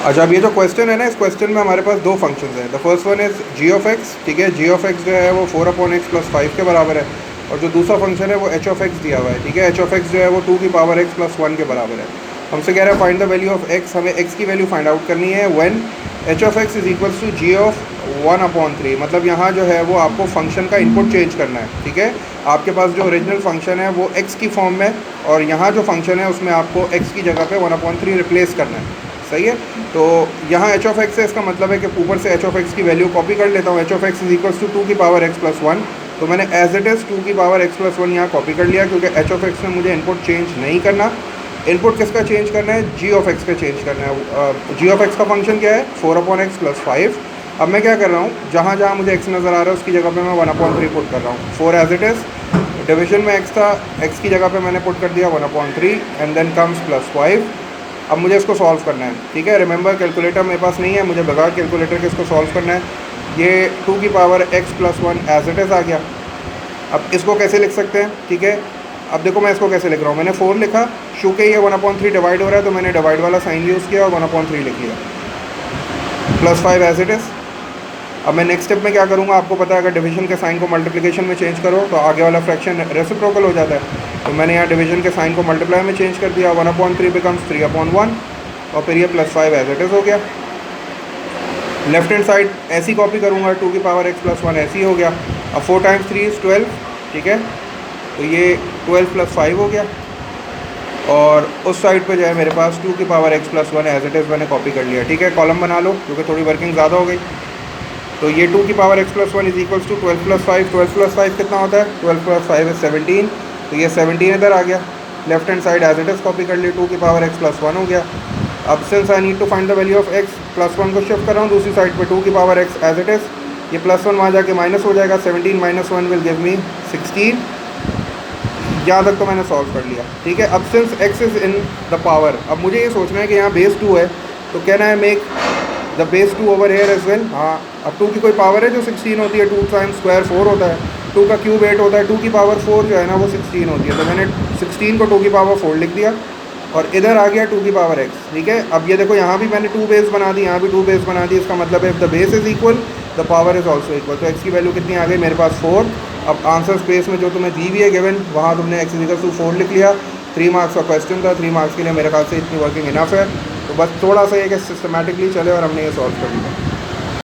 अच्छा, अब ये जो क्वेश्चन है ना, इस क्वेश्चन में हमारे पास दो फंक्शंस हैं। The first one is g of x, ठीक है। जी ऑफ एक्स जो है वो 4/x + 5 के बराबर है, और जो दूसरा फंक्शन है वो एच ऑफ एक्स दिया हुआ है, ठीक है। एच ऑफ एक्स जो है वो 2x + 1 के बराबर है। हमसे कह रहा है find the value of x, हमें एक्स की वैल्यू फाइंड आउट करनी है when h of x is equals to g of 1/3। मतलब यहाँ जो है वो आपको फंक्शन का इनपुट चेंज करना है, ठीक है। आपके पास जो ओरिजिनल फंक्शन है वो एक्स की फॉर्म में, और यहाँ जो फंक्शन है उसमें आपको एक्स की जगह पे 1/3 रिप्लेस करना है, सही है। तो यहाँ एच ऑफ एक्स है, इसका मतलब है कि ऊपर से एच ऑफ एक्स की वैल्यू कॉपी कर लेता हूँ। H of x is equals to 2x + 1, तो मैंने एज इट इज़ 2x + 1 यहाँ कॉपी कर लिया, क्योंकि एच ऑफ एक्स में मुझे इनपुट चेंज नहीं करना। इनपुट किसका चेंज करना है? जी ऑफ एक्स का चेंज करना है। जी ऑफ एक्स का फंक्शन क्या है? 4/x + 5। अब मैं क्या कर रहा हूँ, जहाँ जहाँ मुझे एक्स नज़र आ रहा है उसकी जगह पे मैं 1/3 पुट कर रहा हूँ। 4 एज इट इज़, डिवीजन में एक्स था, एक्स की जगह पे मैंने पुट कर दिया 1/3, एंड देन कम्स +5। अब मुझे इसको सॉल्व करना है, ठीक है। रिमेंबर, कैलकुलेटर मेरे पास नहीं है, मुझे बगैर कैलकुलेटर के इसको सॉल्व करना है। ये 2x + 1 एज इट इज़ आ गया। अब इसको कैसे लिख सकते हैं, ठीक है। अब देखो मैं इसको कैसे लिख रहा हूँ, मैंने 4 लिखा, चूँकि ये 1/3 डिवाइड हो रहा है तो मैंने डिवाइड वाला साइन यूज़ किया और 1/3 लिख लिया, +5 एज इट इज़। अब मैं नेक्स्ट स्टेप में क्या करूँगा, आपको पता है अगर डिवीजन के साइन को मल्टीप्लिकेशन में चेंज करो तो आगे वाला फ्रैक्शन रेसिप्रोकल हो जाता है। तो मैंने यहाँ डिवीजन के साइन को मल्टीप्लाई में चेंज कर दिया, 1/3 बिकम्स 3/1, और फिर ये +5 एज इट इज़ हो गया। लेफ्ट हैंड साइड ऐसी कॉपी करूँगा, 2x + 1 ऐसी हो गया। अब 4 × 3 = 12, ठीक है। तो ये 12 + 5 हो गया, और उस साइड पे जो है मेरे पास 2x + 1 एज इट इज़ मैंने कॉपी कर लिया, ठीक है। कॉलम बना लो क्योंकि थोड़ी वर्किंग ज़्यादा हो गई। तो ये 2x + 1 इज इक्वल्स टू 12 + 5। 12 + 5 कितना होता है? 12 + 5 इज 17। तो ये 17 इधर आ गया, left hand side as it is copy कर ली, 2x + 1 हो गया। अब since I need to find the value of x, +1 को शिफ्ट कर रहा हूँ दूसरी साइड पे, 2x एज इट इज़। ये +1 वहाँ जाके माइनस हो जाएगा, 17 - 1 विल गिव मी 16। यहाँ तक तो मैंने सॉल्व कर लिया, ठीक है। अब since x is in the power, अब मुझे ये सोचना है कि यहाँ बेस 2 है, तो कहना है make the base 2 over here as well. हाँ, अब 2 की कोई पावर है जो 16 होती है? 2 टाइम्स स्क्वायर 4 होता है, 2 का क्यूब 8 होता है, 2 की पावर 4 जो है ना वो 16 होती है। तो मैंने 16 को 2 की पावर 4 लिख दिया, और इधर आ गया 2x, ठीक है। अब ये देखो यहाँ भी मैंने 2 बेस बना दी, यहाँ भी 2 बेस बना दी। इसका मतलब है if the base is equal the power is also equal. तो x की वैल्यू कितनी आ गई मेरे पास? 4। अब आंसर स्पेस में जो तुम्हें दी हुई है गिवन, वहाँ तुमने x = 4 लिख लिया। 3 मार्क्स का क्वेश्चन था, 3 मार्क्स के लिए मेरे ख्याल से इतनी वर्किंग इनफ है। तो बस थोड़ा सा ये कि सिस्टमेटिकली चले और हमने ये सॉल्व कर लिया।